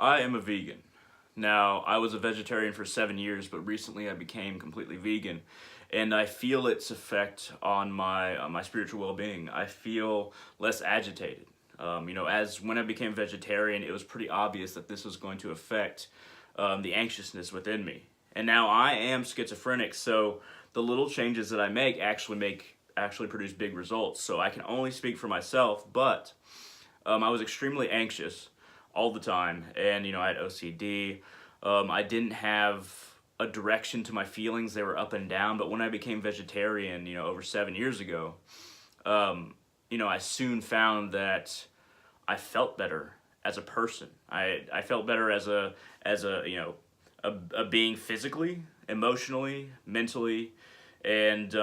I am a vegan. Now, I was a vegetarian for 7 years, but recently I became completely vegan, and I feel its effect on my spiritual well-being. I feel less agitated. As when I became vegetarian, it was pretty obvious that this was going to affect the anxiousness within me. And now I am schizophrenic, so the little changes that I make actually produce big results. So I can only speak for myself, but I was extremely anxious all the time, and I had OCD. I didn't have a direction to my feelings; they were up and down. But when I became vegetarian, over 7 years ago, I soon found that I felt better as a person. I felt better as a being physically, emotionally, mentally, and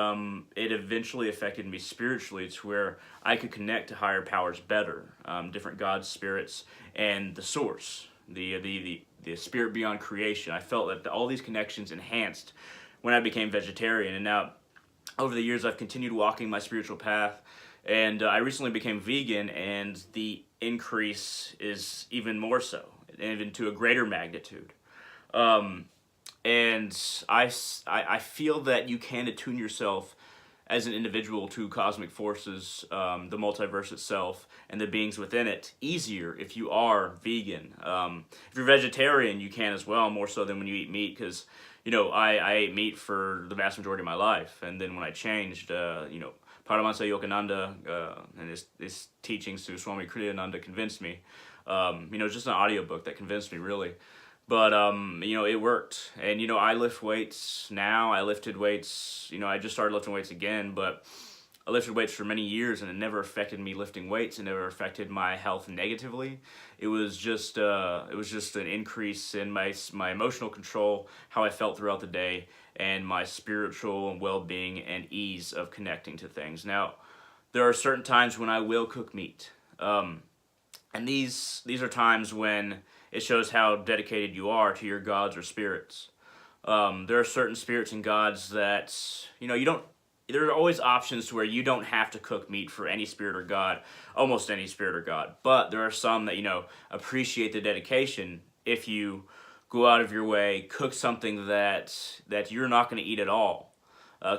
it eventually affected me spiritually to where I could connect to higher powers better, different gods, spirits, and the source, the spirit beyond creation. I felt that all these connections enhanced when I became vegetarian, and now over the years I've continued walking my spiritual path, and I recently became vegan, and the increase is even more so, even to a greater magnitude. Um, and I feel that you can attune yourself as an individual to cosmic forces, the multiverse itself, and the beings within it easier if you are vegan. If you're vegetarian, you can as well, more so than when you eat meat, because I ate meat for the vast majority of my life, and then when I changed, Paramahansa Yogananda and his teachings through Swami Kriyananda convinced me. Just an audiobook that convinced me, really. But, it worked. And, I lift weights now. I lifted weights, I just started lifting weights again, but I lifted weights for many years, and it never affected me lifting weights. It never affected my health negatively. It was just an increase in my emotional control, how I felt throughout the day, and my spiritual well-being and ease of connecting to things. Now, there are certain times when I will cook meat. And these are times when it shows how dedicated you are to your gods or spirits. There are certain spirits and gods that, you don't, there are always options to where you don't have to cook meat for any spirit or god, almost any spirit or god. But there are some that, appreciate the dedication if you go out of your way, cook something that you're not going to eat at all.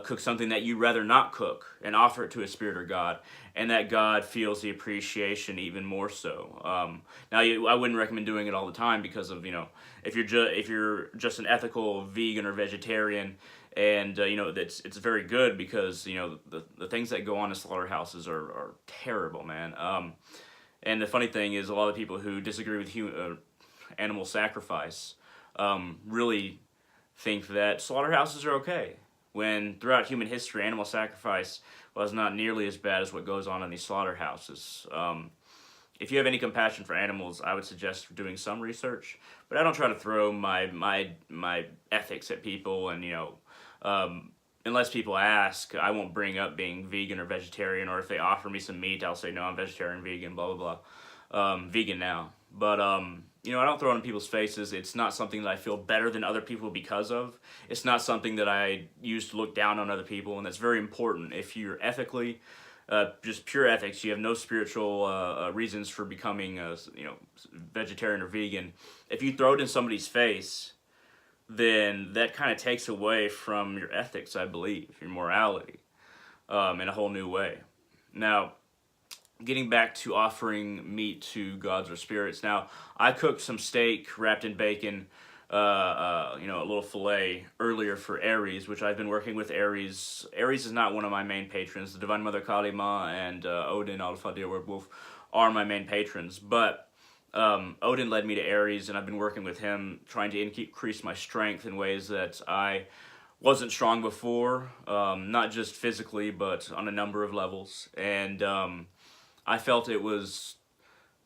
Cook something that you'd rather not cook and offer it to a spirit or god, and that god feels the appreciation even more so. I wouldn't recommend doing it all the time because of if you're just an ethical vegan or vegetarian, and it's very good because the things that go on in slaughterhouses are terrible, man. And the funny thing is, a lot of people who disagree with animal sacrifice really think that slaughterhouses are okay, when throughout human history, animal sacrifice was not nearly as bad as what goes on in these slaughterhouses. If you have any compassion for animals, I would suggest doing some research. But I don't try to throw my ethics at people, and unless people ask, I won't bring up being vegan or vegetarian, or if they offer me some meat, I'll say no, I'm vegetarian, vegan, blah blah blah. Vegan now, but I don't throw it in people's faces. It's not something that I feel better than other people because of. It's not something that I use to look down on other people, and that's very important. If you're ethically, just pure ethics, you have no spiritual reasons for becoming, vegetarian or vegan. If you throw it in somebody's face, then that kind of takes away from your ethics, I believe, your morality, in a whole new way. Now, getting back to offering meat to gods or spirits. Now, I cooked some steak wrapped in bacon, a little filet earlier for Aries, which I've been working with Aries. Aries is not one of my main patrons. The Divine Mother Kali Ma and Odin, Al-Fadir Werewolf, are my main patrons. But Odin led me to Aries, and I've been working with him, trying to increase my strength in ways that I wasn't strong before, not just physically, but on a number of levels. And I felt it was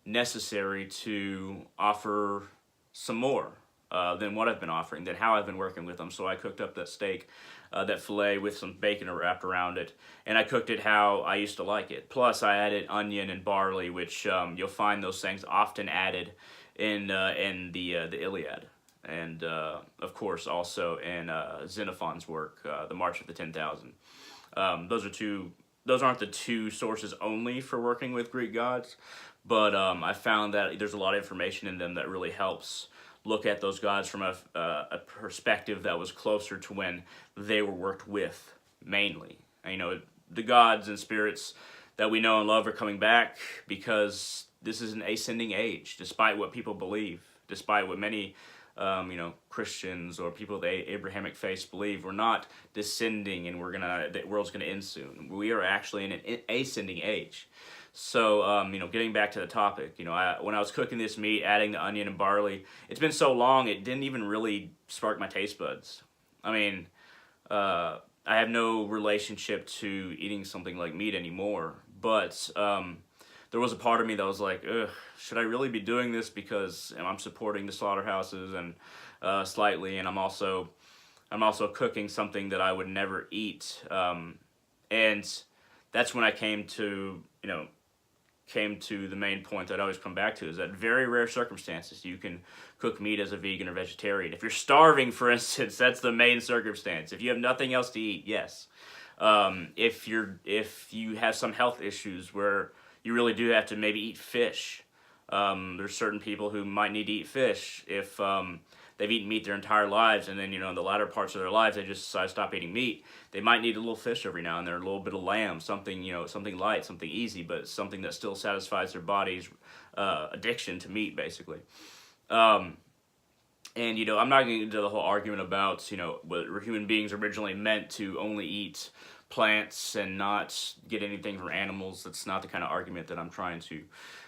necessary to offer some more than what I've been offering, than how I've been working with them. So I cooked up that steak, that filet with some bacon wrapped around it, and I cooked it how I used to like it. Plus, I added onion and barley, which you'll find those things often added in the Iliad, and of course also in Xenophon's work, The March of the 10,000. Those are two those aren't the two sources only for working with Greek gods, but I found that there's a lot of information in them that really helps look at those gods from a perspective that was closer to when they were worked with mainly. And, you know, the gods and spirits that we know and love are coming back because this is an ascending age, despite what people believe, despite what many Christians or people of the Abrahamic faith believe. We're not descending and the world's gonna end soon. We are actually in an ascending age. So, getting back to the topic, when I was cooking this meat, adding the onion and barley, it's been so long, it didn't even really spark my taste buds. I mean, I have no relationship to eating something like meat anymore, but there was a part of me that was like, ugh, should I really be doing this? Because I'm supporting the slaughterhouses and slightly, and I'm also cooking something that I would never eat. And that's when I came to the main point that I always come back to, is that very rare circumstances you can cook meat as a vegan or vegetarian. If you're starving, for instance, that's the main circumstance. If you have nothing else to eat, yes. If you have some health issues where you really do have to maybe eat fish, there's certain people who might need to eat fish if they've eaten meat their entire lives, and then, in the latter parts of their lives, they just decide to stop eating meat. They might need a little fish every now and then, a little bit of lamb, something, something light, something easy, but something that still satisfies their body's addiction to meat, basically. And, I'm not getting into the whole argument about, whether human beings originally meant to only eat plants and not get anything from animals. That's not the kind of argument that I'm trying to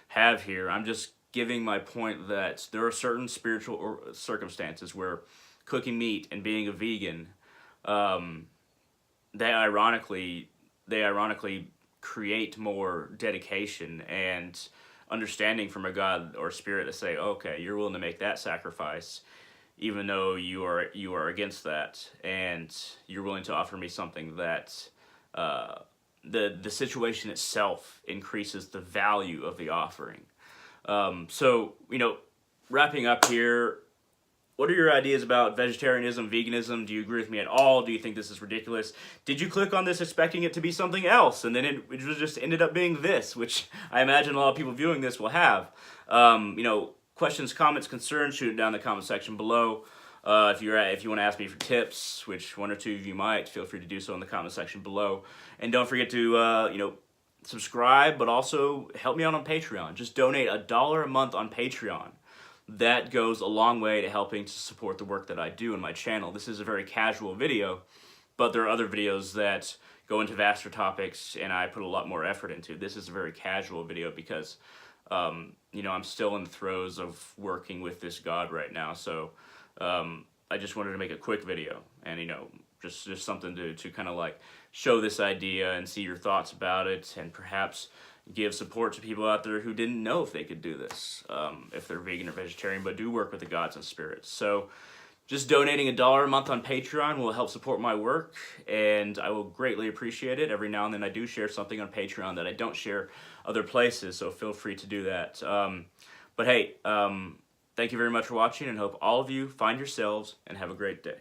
have here. I'm just giving my point that there are certain spiritual circumstances where cooking meat and being a vegan, they ironically create more dedication and understanding from a God or spirit to say, okay, you're willing to make that sacrifice, even though you are against that, and you're willing to offer me something that the situation itself increases the value of the offering. So, wrapping up here, what are your ideas about vegetarianism, veganism? Do you agree with me at all? Do you think this is ridiculous? Did you click on this expecting it to be something else, and then it just ended up being this, which I imagine a lot of people viewing this will have? Questions, comments, concerns, shoot it down in the comment section below. If you want to ask me for tips, which one or two of you might, feel free to do so in the comment section below. And don't forget to, subscribe, but also help me out on Patreon. Just donate $1 a month on Patreon. That goes a long way to helping to support the work that I do in my channel. This is a very casual video, but there are other videos that go into vaster topics and I put a lot more effort into. This is a very casual video because, I'm still in the throes of working with this God right now. So I just wanted to make a quick video and, just something to kind of like show this idea and see your thoughts about it, and perhaps give support to people out there who didn't know if they could do this, if they're vegan or vegetarian, but do work with the gods and spirits. So just donating $1 a month on Patreon will help support my work, and I will greatly appreciate it. Every now and then I do share something on Patreon that I don't share other places, so feel free to do that. But hey, thank you very much for watching, and hope all of you find yourselves and have a great day.